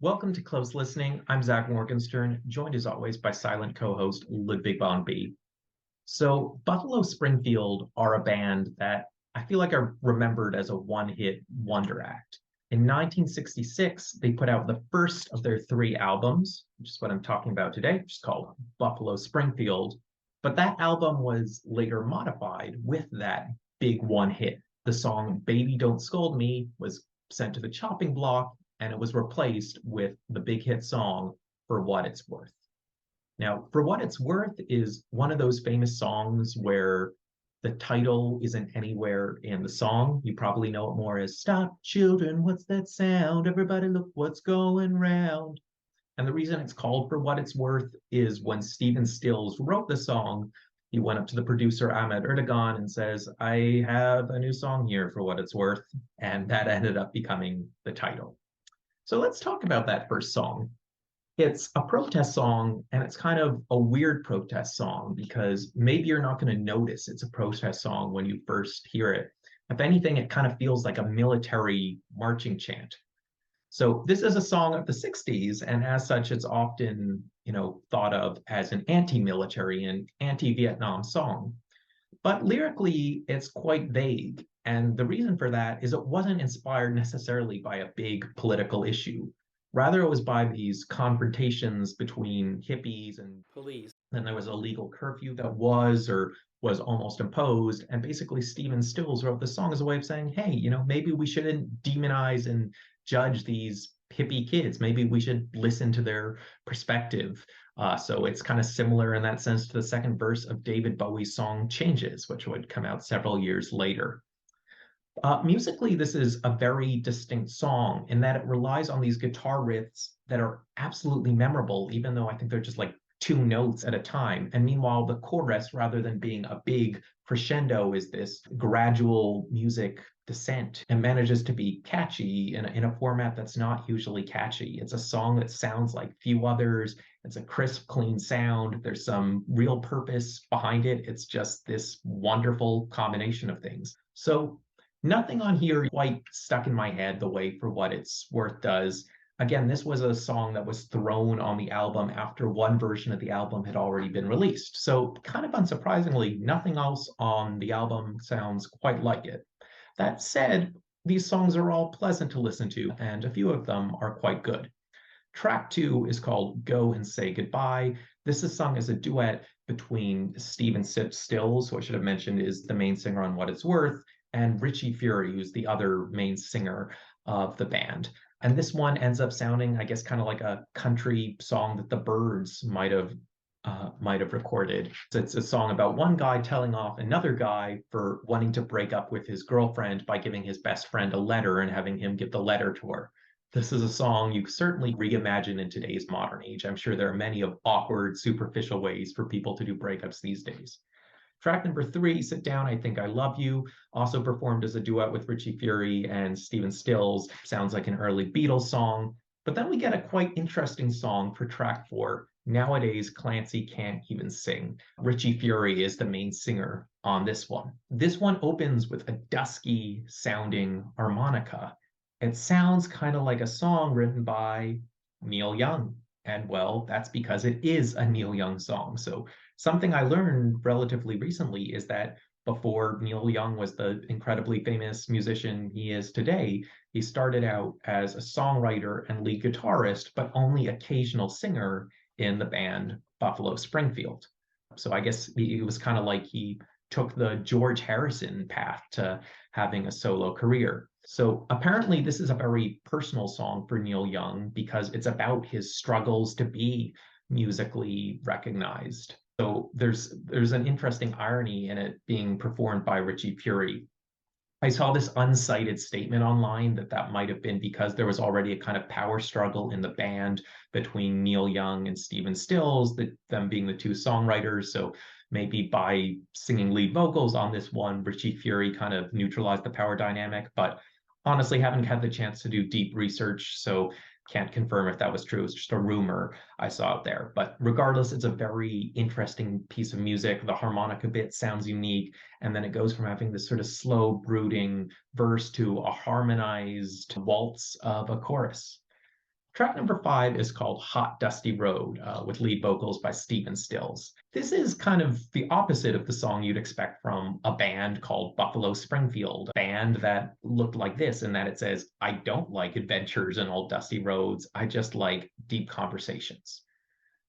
Welcome to Close Listening. I'm Zach Morgenstern, joined as always by silent co-host Ludwig von B. So Buffalo Springfield are a band that I feel like are remembered as a one-hit wonder act. In 1966, they put out the first of their three albums, which is what I'm talking about today, which is called Buffalo Springfield. But that album was later modified with that big one hit. The song Baby Don't Scold Me was sent to the chopping block and it was replaced with the big hit song For What It's Worth. Now, For What It's Worth is one of those famous songs where the title isn't anywhere in the song. You probably know it more as Stop Children, What's That Sound? Everybody look what's going round. And the reason it's called For What It's Worth is when Stephen Stills wrote the song, he went up to the producer Ahmet Erdogan and says, I have a new song here for what it's worth. And that ended up becoming the title. So let's talk about that first song. It's a protest song, and it's kind of a weird protest song because maybe you're not going to notice it's a protest song when you first hear it. If anything, it kind of feels like a military marching chant. So this is a song of the 60s, and as such, it's often, thought of as an anti-military and anti-Vietnam song. But lyrically, it's quite vague. And the reason for that is it wasn't inspired necessarily by a big political issue. Rather, it was by these confrontations between hippies and police. Then there was a legal curfew that was or was almost imposed. And basically, Stephen Stills wrote the song as a way of saying, hey, maybe we shouldn't demonize and judge these hippie kids. Maybe we should listen to their perspective. So it's kind of similar in that sense to the second verse of David Bowie's song Changes, which would come out several years later. Musically, this is a very distinct song in that it relies on these guitar riffs that are absolutely memorable, even though I think they're just like two notes at a time. And meanwhile, the chorus, rather than being a big crescendo, is this gradual music descent and manages to be catchy in a format that's not usually catchy. It's a song that sounds like few others. It's a crisp, clean sound. There's some real purpose behind it. It's just this wonderful combination of things. So nothing on here quite stuck in my head the way For What It's Worth does. Again, this was a song that was thrown on the album after one version of the album had already been released. So kind of unsurprisingly, nothing else on the album sounds quite like it. That said, these songs are all pleasant to listen to, and a few of them are quite good. Track 2 is called Go and Say Goodbye. This is sung as a duet between Stephen Stills, who I should have mentioned is the main singer on What It's Worth, and Richie Fury, who's the other main singer of the band. And this one ends up sounding, I guess, kind of like a country song that the Byrds might have recorded. So it's a song about one guy telling off another guy for wanting to break up with his girlfriend by giving his best friend a letter and having him give the letter to her. This is a song you certainly reimagine in today's modern age. I'm sure there are many of awkward, superficial ways for people to do breakups these days. Track number 3, Sit Down, I Think I Love You, also performed as a duet with Richie Fury and Stephen Stills. Sounds like an early Beatles song. But then we get a quite interesting song for track 4, Nowadays Clancy Can't Even Sing. Richie Fury is the main singer on this one. This one opens with a dusky sounding harmonica. It sounds kind of like a song written by Neil Young. And well, that's because it is a Neil Young song. So something I learned relatively recently is that before Neil Young was the incredibly famous musician he is today, he started out as a songwriter and lead guitarist, but only occasional singer in the band Buffalo Springfield. So I guess it was kind of like he took the George Harrison path to having a solo career. So apparently this is a very personal song for Neil Young because it's about his struggles to be musically recognized. So there's an interesting irony in it being performed by Richie Fury. I saw this unsighted statement online that might have been because there was already a kind of power struggle in the band between Neil Young and Stephen Stills, them being the two songwriters. So maybe by singing lead vocals on this one, Richie Fury kind of neutralized the power dynamic. But honestly, haven't had the chance to do deep research, so can't confirm if that was true. It's just a rumor I saw out there. But regardless, it's a very interesting piece of music. The harmonica bit sounds unique. And then it goes from having this sort of slow, brooding verse to a harmonized waltz of a chorus. Track number 5 is called Hot Dusty Road, with lead vocals by Stephen Stills. This is kind of the opposite of the song you'd expect from a band called Buffalo Springfield, a band that looked like this in that it says, I don't like adventures in old dusty roads, I just like deep conversations.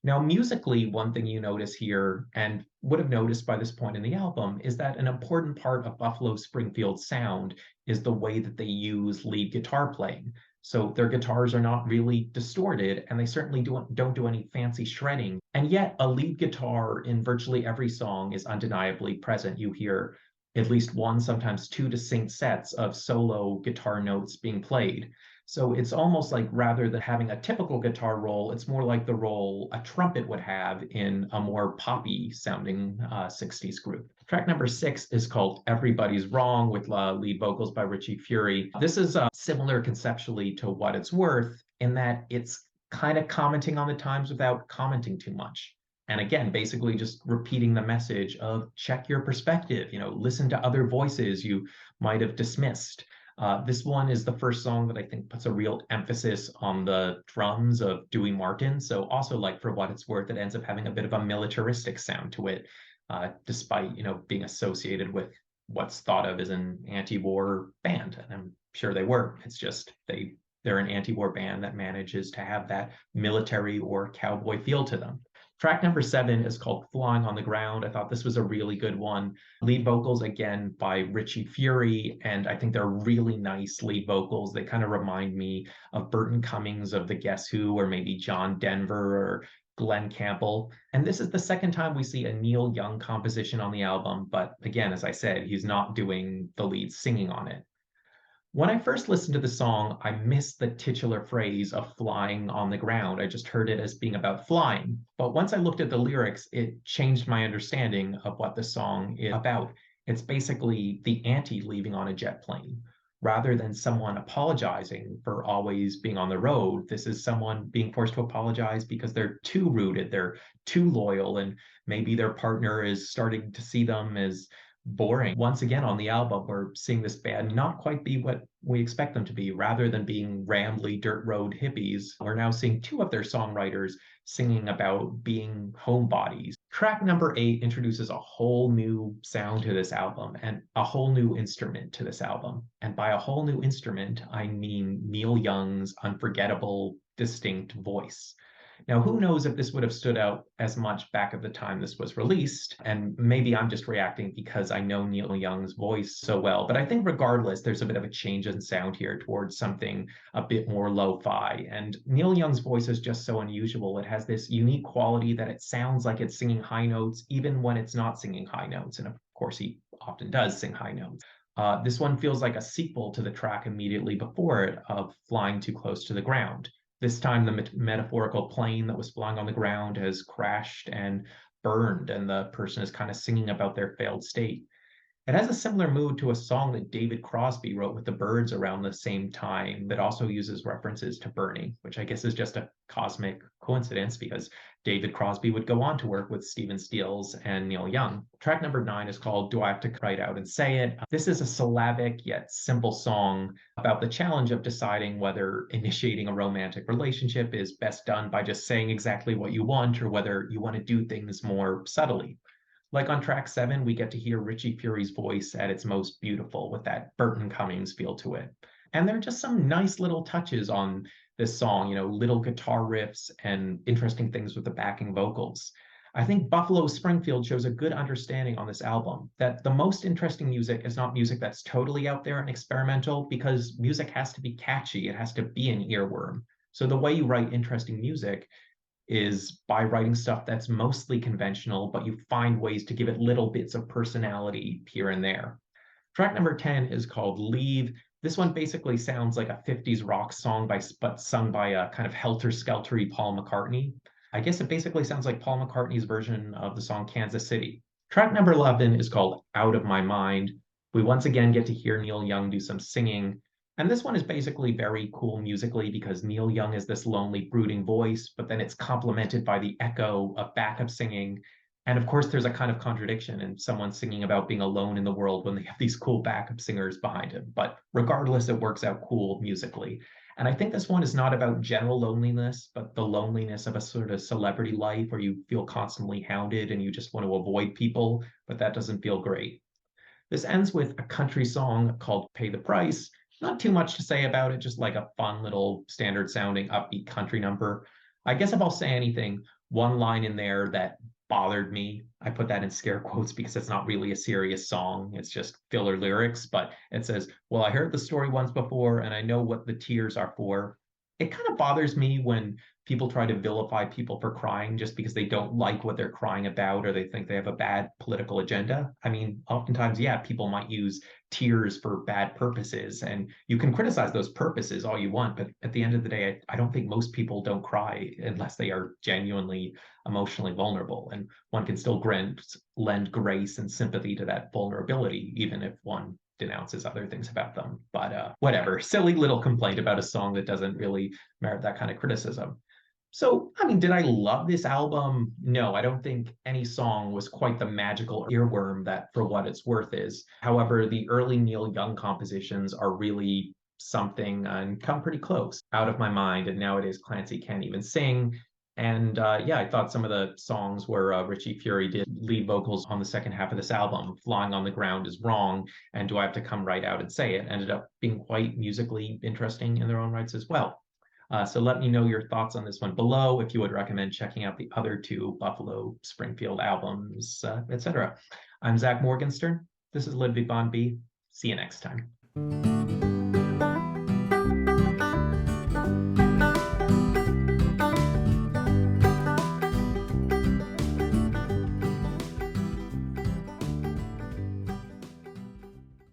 Now, musically, one thing you notice here, and would have noticed by this point in the album, is that an important part of Buffalo Springfield's sound is the way that they use lead guitar playing. So their guitars are not really distorted, and they certainly don't do any fancy shredding. And yet, a lead guitar in virtually every song is undeniably present. You hear at least one, sometimes two distinct sets of solo guitar notes being played. So it's almost like rather than having a typical guitar role, it's more like the role a trumpet would have in a more poppy sounding 60s group. Track number 6 is called Everybody's Wrong with lead vocals by Richie Fury. This is similar conceptually to What It's Worth in that it's kind of commenting on the times without commenting too much. And again, basically just repeating the message of check your perspective, listen to other voices you might have dismissed. This one is the first song that I think puts a real emphasis on the drums of Dewey Martin. So also like For What It's Worth, it ends up having a bit of a militaristic sound to it, despite, being associated with what's thought of as an anti-war band. And I'm sure they were. It's just they're an anti-war band that manages to have that military or cowboy feel to them. Track number 7 is called Flying on the Ground. I thought this was a really good one. Lead vocals, again, by Richie Fury, and I think they're really nice lead vocals. They kind of remind me of Burton Cummings of the Guess Who, or maybe John Denver or Glenn Campbell. And this is the second time we see a Neil Young composition on the album, but again, as I said, he's not doing the lead singing on it. When I first listened to the song, I missed the titular phrase of flying on the ground. I just heard it as being about flying. But once I looked at the lyrics, it changed my understanding of what the song is about. It's basically the anti leaving on a jet plane. Rather than someone apologizing for always being on the road, this is someone being forced to apologize because they're too rooted, they're too loyal, and maybe their partner is starting to see them as boring. Once again, on the album, we're seeing this band not quite be what we expect them to be. Rather than being rambly dirt road hippies, we're now seeing two of their songwriters singing about being homebodies. Track number 8 introduces a whole new sound to this album and a whole new instrument to this album. And by a whole new instrument, I mean Neil Young's unforgettable, distinct voice. Now, who knows if this would have stood out as much back at the time this was released, and maybe I'm just reacting because I know Neil Young's voice so well, but I think regardless, there's a bit of a change in sound here towards something a bit more lo-fi, and Neil Young's voice is just so unusual. It has this unique quality that it sounds like it's singing high notes, even when it's not singing high notes, and of course, he often does sing high notes. This one feels like a sequel to the track immediately before it of Flying Too Close to the Ground. This time, the metaphorical plane that was flying on the ground has crashed and burned, and the person is kind of singing about their failed state. It has a similar mood to a song that David Crosby wrote with the Byrds around the same time that also uses references to burning, which I guess is just a cosmic coincidence because David Crosby would go on to work with Stephen Stills and Neil Young. Track number 9 is called Do I Have to Write Out and Say It? This is a syllabic yet simple song about the challenge of deciding whether initiating a romantic relationship is best done by just saying exactly what you want or whether you want to do things more subtly. Like on track 7, we get to hear Richie Fury's voice at its most beautiful with that Burton Cummings feel to it. And there are just some nice little touches on this song, little guitar riffs and interesting things with the backing vocals. I think Buffalo Springfield shows a good understanding on this album that the most interesting music is not music that's totally out there and experimental, because music has to be catchy, it has to be an earworm. So the way you write interesting music is by writing stuff that's mostly conventional, but you find ways to give it little bits of personality here and there. Track number 10 is called Leave. This one basically sounds like a 50s rock song, but sung by a kind of helter-skeltery Paul McCartney. I guess it basically sounds like Paul McCartney's version of the song Kansas City. Track number 11 is called Out of My Mind. We once again get to hear Neil Young do some singing. And this one is basically very cool musically because Neil Young is this lonely, brooding voice, but then it's complemented by the echo of backup singing. And of course, there's a kind of contradiction in someone singing about being alone in the world when they have these cool backup singers behind him. But regardless, it works out cool musically. And I think this one is not about general loneliness, but the loneliness of a sort of celebrity life where you feel constantly hounded and you just want to avoid people, but that doesn't feel great. This ends with a country song called Pay the Price. Not too much to say about it, just like a fun little standard sounding upbeat country number. I guess if I'll say anything, one line in there that bothered me, I put that in scare quotes because it's not really a serious song. It's just filler lyrics, but it says, well, I heard the story once before and I know what the tears are for. It kind of bothers me when people try to vilify people for crying just because they don't like what they're crying about or they think they have a bad political agenda. I mean, oftentimes, yeah, people might use tears for bad purposes, and you can criticize those purposes all you want. But at the end of the day, I don't think most people don't cry unless they are genuinely emotionally vulnerable. And one can still lend grace and sympathy to that vulnerability, even if one denounces other things about them. But whatever, silly little complaint about a song that doesn't really merit that kind of criticism. So, I mean, did I love this album? No, I don't think any song was quite the magical earworm that For What It's Worth is. However, the early Neil Young compositions are really something and come pretty close. Out of My Mind and Nowadays Clancy Can't Even Sing. And yeah, I thought some of the songs where Richie Fury did lead vocals on the second half of this album, Flying on the Ground is Wrong, and Do I Have to Come Right Out and Say It, ended up being quite musically interesting in their own rights as well. So let me know your thoughts on this one below, if you would recommend checking out the other two Buffalo Springfield albums, etc. I'm Zach Morgenstern. This is Ludwig von B. See you next time.